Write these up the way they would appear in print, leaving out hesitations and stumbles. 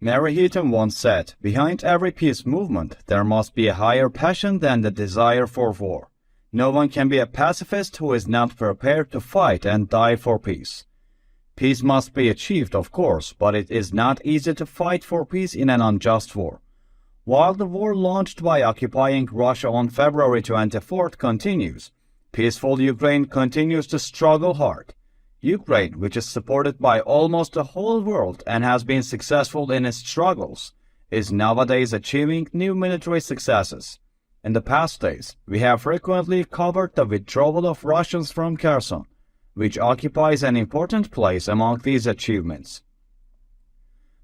Mary Heaton once said, "Behind every peace movement, there must be a higher passion than the desire for war. No one can be a pacifist who is not prepared to fight and die for peace." Peace must be achieved, of course, but it is not easy to fight for peace in an unjust war. While the war launched by occupying Russia on February 24th continues, peaceful Ukraine continues to struggle hard. Ukraine, which is supported by almost the whole world and has been successful in its struggles, is nowadays achieving new military successes. In the past days, we have frequently covered the withdrawal of Russians from Kherson, which occupies an important place among these achievements.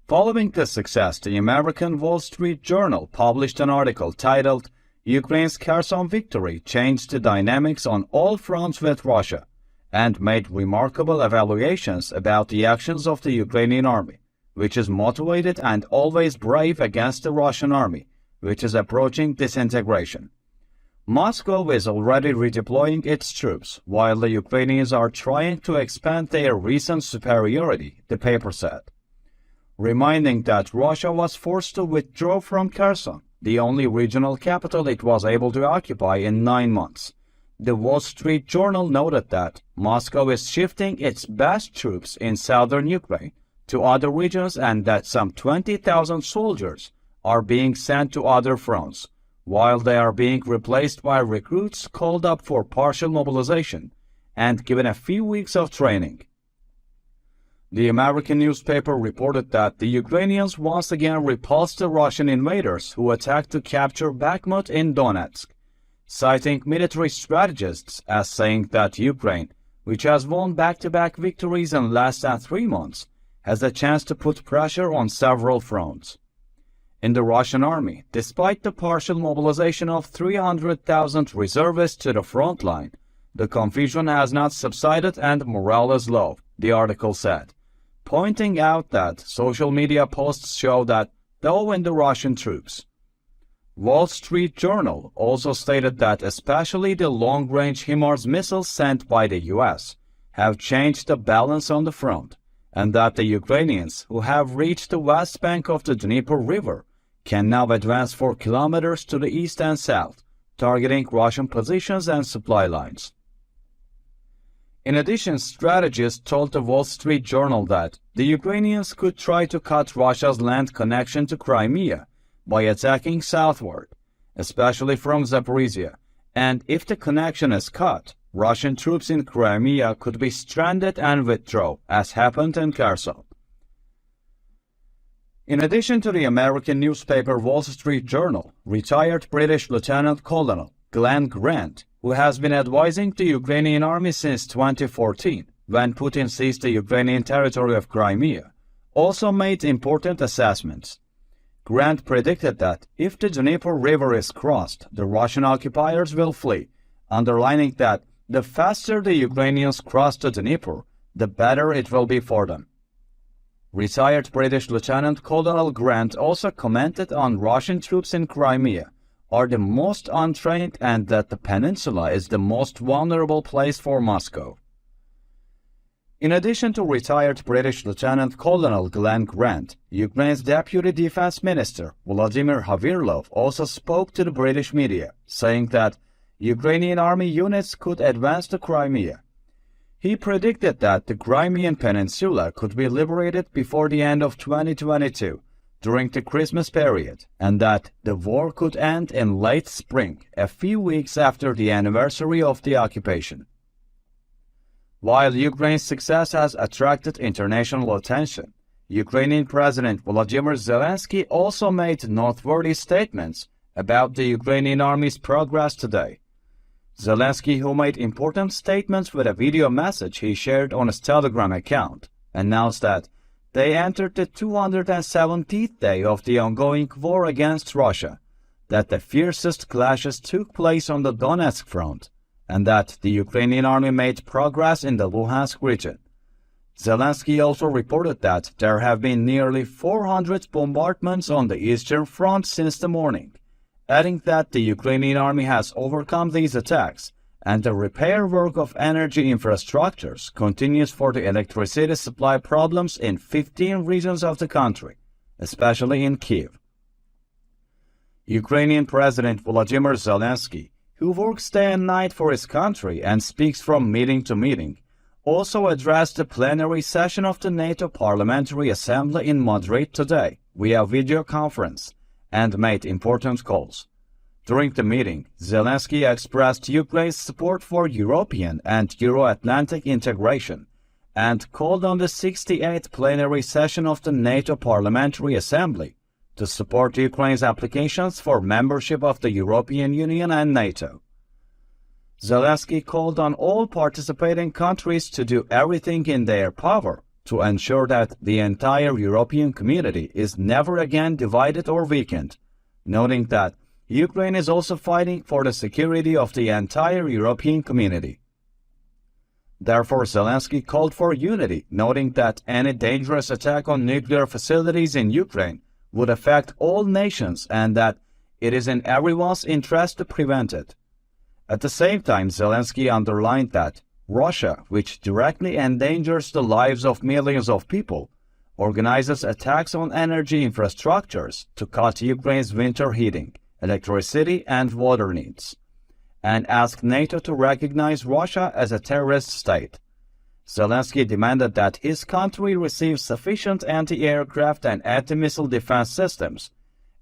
Following this success, the American Wall Street Journal published an article titled, "Ukraine's Kherson Victory Changed the Dynamics on All Fronts with Russia," and made remarkable evaluations about the actions of the Ukrainian army, which is motivated and always brave against the Russian army, which is approaching disintegration. Moscow is already redeploying its troops, while the Ukrainians are trying to expand their recent superiority, the paper said. Reminding that Russia was forced to withdraw from Kherson, the only regional capital it was able to occupy in 9 months. The Wall Street Journal noted that Moscow is shifting its best troops in southern Ukraine to other regions and that some 20,000 soldiers are being sent to other fronts, while they are being replaced by recruits called up for partial mobilization and given a few weeks of training. The American newspaper reported that the Ukrainians once again repulsed the Russian invaders who attacked to capture Bakhmut in Donetsk, citing military strategists as saying that Ukraine, which has won back-to-back victories in less than 3 months, has a chance to put pressure on several fronts. In the Russian army, despite the partial mobilization of 300,000 reservists to the front line, the confusion has not subsided and morale is low, the article said, pointing out that social media posts show that, though in the Russian troops. Wall Street Journal also stated that especially the long-range HIMARS missiles sent by the U.S. have changed the balance on the front, and that the Ukrainians, who have reached the west bank of the Dnieper River, can now advance for kilometers to the east and south, targeting Russian positions and supply lines. In addition, strategists told the Wall Street Journal that the Ukrainians could try to cut Russia's land connection to Crimea by attacking southward, especially from Zaporizhia, and if the connection is cut, Russian troops in Crimea could be stranded and withdraw, as happened in Kherson. In addition to the American newspaper Wall Street Journal, retired British Lieutenant Colonel Glenn Grant, who has been advising the Ukrainian army since 2014, when Putin seized the Ukrainian territory of Crimea, also made important assessments. Grant predicted that if the Dnieper River is crossed, the Russian occupiers will flee, underlining that the faster the Ukrainians cross the Dnieper, the better it will be for them. Retired British Lieutenant Colonel Grant also commented on Russian troops in Crimea are the most untrained and that the peninsula is the most vulnerable place for Moscow. In addition to retired British Lieutenant Colonel Glenn Grant, Ukraine's Deputy Defense Minister Vladimir Havirlov also spoke to the British media, saying that Ukrainian army units could advance to Crimea. He predicted that the Crimean Peninsula could be liberated before the end of 2022, during the Christmas period, and that the war could end in late spring, a few weeks after the anniversary of the occupation. While Ukraine's success has attracted international attention, Ukrainian President Volodymyr Zelensky also made noteworthy statements about the Ukrainian army's progress today. Zelensky, who made important statements with a video message he shared on his Telegram account, announced that they entered the 270th day of the ongoing war against Russia, that the fiercest clashes took place on the Donetsk front, and that the Ukrainian army made progress in the Luhansk region. Zelensky also reported that there have been nearly 400 bombardments on the Eastern Front since the morning, adding that the Ukrainian army has overcome these attacks and the repair work of energy infrastructures continues for the electricity supply problems in 15 regions of the country, especially in Kyiv. Ukrainian President Volodymyr Zelensky, who works day and night for his country and speaks from meeting to meeting, also addressed the plenary session of the NATO Parliamentary Assembly in Madrid today via video conference and made important calls. During the meeting, Zelensky expressed Ukraine's support for European and Euro-Atlantic integration and called on the 68th plenary session of the NATO Parliamentary Assembly to support Ukraine's applications for membership of the European Union and NATO. Zelensky called on all participating countries to do everything in their power to ensure that the entire European community is never again divided or weakened, noting that Ukraine is also fighting for the security of the entire European community. Therefore, Zelensky called for unity, noting that any dangerous attack on nuclear facilities in Ukraine would affect all nations and that it is in everyone's interest to prevent it. At the same time, Zelensky underlined that Russia, which directly endangers the lives of millions of people, organizes attacks on energy infrastructures to cut Ukraine's winter heating, electricity, and water needs, and asked NATO to recognize Russia as a terrorist state. Zelensky demanded that his country receive sufficient anti-aircraft and anti-missile defense systems,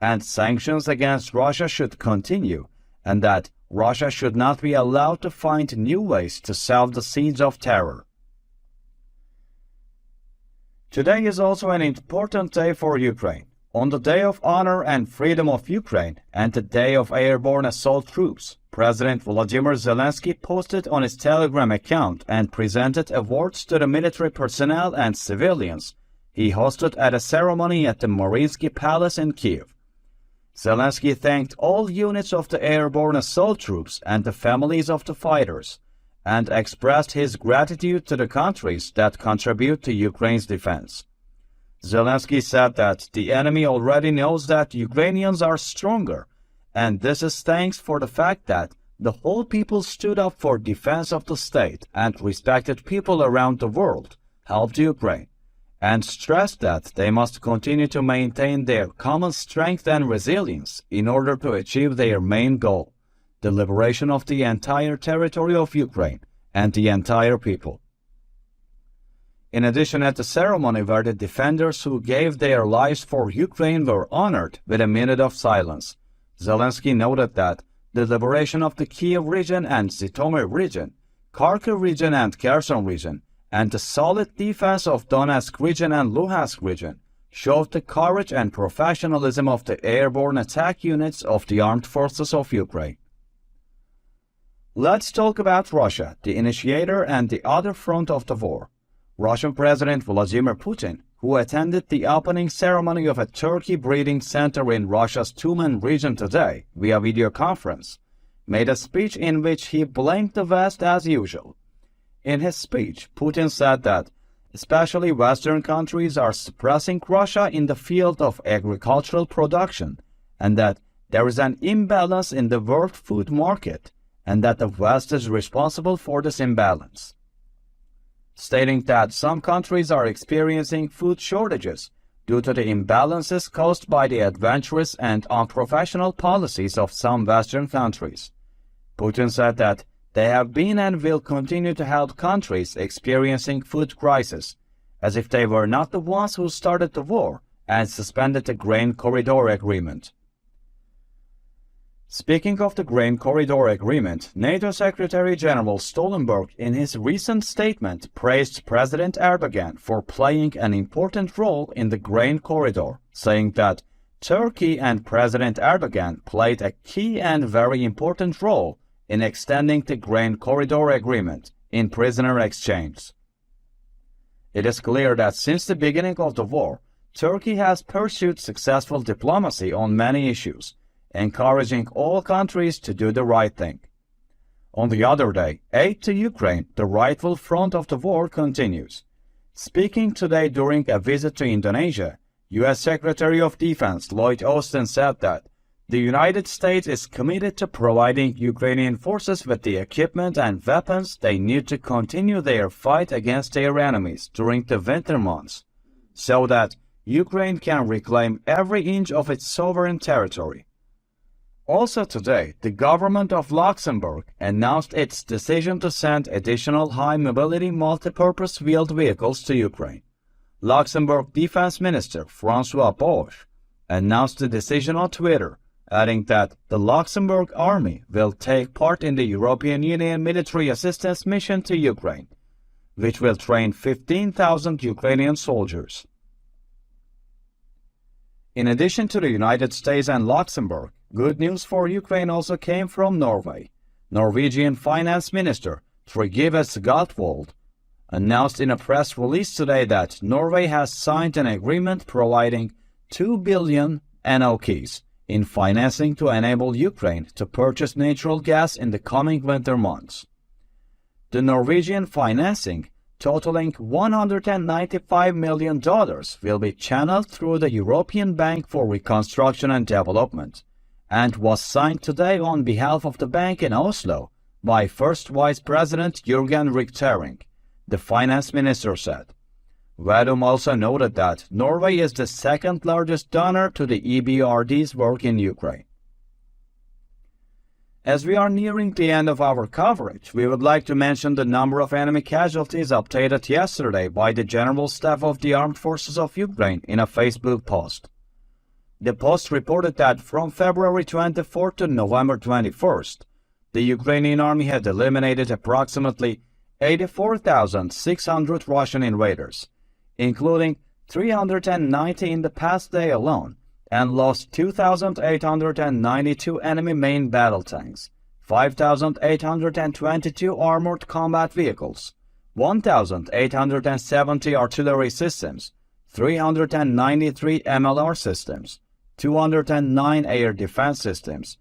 and sanctions against Russia should continue, and that Russia should not be allowed to find new ways to sow the seeds of terror. Today is also an important day for Ukraine. On the Day of Honor and Freedom of Ukraine and the Day of Airborne Assault Troops, President Volodymyr Zelensky posted on his Telegram account and presented awards to the military personnel and civilians he hosted at a ceremony at the Mariinsky Palace in Kyiv. Zelensky thanked all units of the airborne assault troops and the families of the fighters, and expressed his gratitude to the countries that contribute to Ukraine's defense. Zelensky said that the enemy already knows that Ukrainians are stronger, and this is thanks for the fact that the whole people stood up for defense of the state and respected people around the world, helped Ukraine, and stressed that they must continue to maintain their common strength and resilience in order to achieve their main goal, the liberation of the entire territory of Ukraine and the entire people. In addition, at the ceremony where the defenders who gave their lives for Ukraine were honored with a minute of silence, Zelensky noted that the liberation of the Kyiv region and Zhytomyr region, Kharkiv region and Kherson region, and the solid defense of Donetsk region and Luhansk region showed the courage and professionalism of the airborne attack units of the armed forces of Ukraine. Let's talk about Russia, the initiator and the other front of the war. Russian President Vladimir Putin, who attended the opening ceremony of a turkey breeding center in Russia's Tumen region today via video conference, made a speech in which he blamed the West as usual. In his speech, Putin said that especially Western countries are suppressing Russia in the field of agricultural production, and that there is an imbalance in the world food market, and that the West is responsible for this imbalance, stating that some countries are experiencing food shortages due to the imbalances caused by the adventurous and unprofessional policies of some Western countries. Putin said that they have been and will continue to help countries experiencing food crisis, as if they were not the ones who started the war and suspended the Grain Corridor Agreement. Speaking of the Grain Corridor Agreement, NATO Secretary General Stoltenberg in his recent statement praised President Erdogan for playing an important role in the Grain Corridor, saying that Turkey and President Erdogan played a key and very important role in extending the Grain Corridor Agreement in prisoner exchange. It is clear that since the beginning of the war, Turkey has pursued successful diplomacy on many issues, encouraging all countries to do the right thing. On the other day, aid to Ukraine, the rightful front of the war, continues. Speaking today during a visit to Indonesia, U.S. Secretary of Defense Lloyd Austin said that the United States is committed to providing Ukrainian forces with the equipment and weapons they need to continue their fight against their enemies during the winter months, so that Ukraine can reclaim every inch of its sovereign territory. Also today, the government of Luxembourg announced its decision to send additional high-mobility multipurpose wheeled vehicles to Ukraine. Luxembourg Defense Minister François Bosch announced the decision on Twitter, adding that the Luxembourg Army will take part in the European Union military assistance mission to Ukraine, which will train 15,000 Ukrainian soldiers. In addition to the United States and Luxembourg, good news for Ukraine also came from Norway. Norwegian Finance Minister Trygve Sgatvold announced in a press release today that Norway has signed an agreement providing 2 billion NOKs in financing to enable Ukraine to purchase natural gas in the coming winter months. The Norwegian financing, totaling $195 million, will be channeled through the European Bank for Reconstruction and Development, and was signed today on behalf of the bank in Oslo by First Vice President Jürgen Richtering, the finance minister said. Vadum also noted that Norway is the second largest donor to the EBRD's work in Ukraine. As we are nearing the end of our coverage, we would like to mention the number of enemy casualties updated yesterday by the General Staff of the Armed Forces of Ukraine in a Facebook post. The post reported that from February 24th to November 21st, the Ukrainian army had eliminated approximately 84,600 Russian invaders, including 390 in the past day alone, and lost 2,892 enemy main battle tanks, 5,822 armored combat vehicles, 1,870 artillery systems, 393 MLR systems, 209 air defense systems,